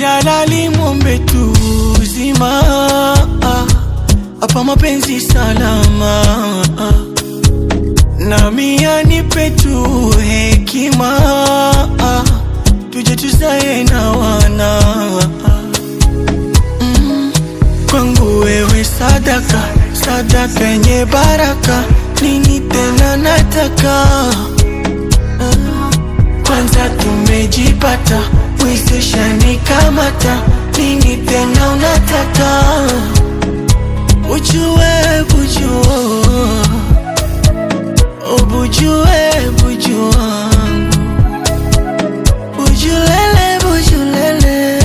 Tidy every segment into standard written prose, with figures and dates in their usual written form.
Jalali muombe tu uzima, hapa mapenzi salama, nami anipe tu hekima, tuje tuzae na wana. Kwangu wewe sadaka, sadaka yenye baraka, nini tena nataka? Kwanza tumejipata, mwisisha nikamata, nini tena unataka? Bujue, bujua, oh bujue, bujua wangu, bujulele, bujulele,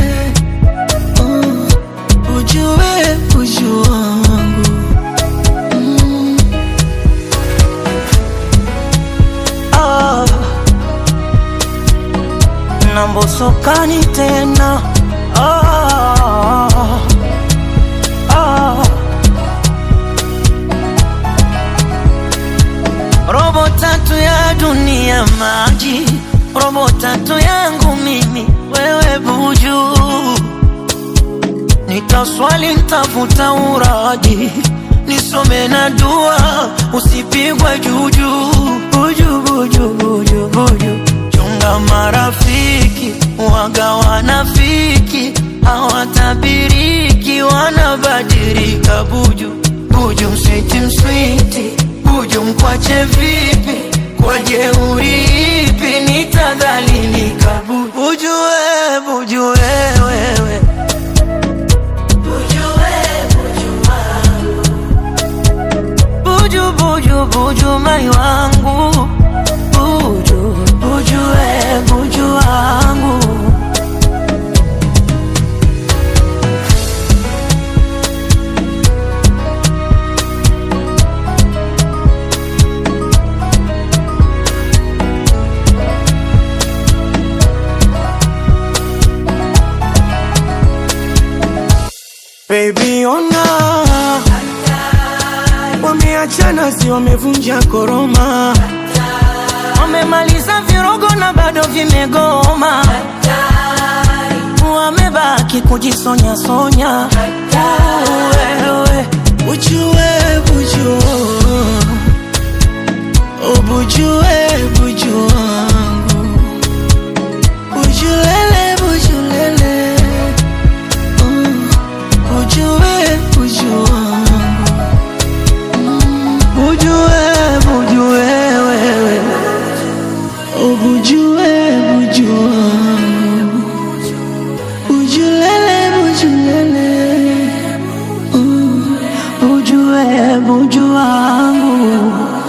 bujue, bujua wangu. Nambosokani tena, robo tatu ya dunia maji, robo tatu yangu mimi wewe buju. Nitaswali nitafuta uraji, nisome na dua, usipigwe juju. Buju, buju, buju, buju. Chunga marafiki, waga wanafiki, hawatabiriki, wanabadilika. Buju, buju mswiti mswiti, buju mkwache vipi, kwa jeuri ipi nitadhalilika. Buju we, buju wewe, buju we, buju wangu, buju, buju, buju mai wangu, buju, buju we, buju wangu. Baby ona, wameachana si wamevunja koroma, wamemaliza virogo na bado vimegoma, wamebaki kujisonya sonya. Wewe bujue, bujua, oh bujue, bujua wangu, bujulele, bujulele, bujue, bujua wangu, bujue, bujue wewe, oh bujue, bujua wangu, bujulele, bujulele, bujue, bujua wangu.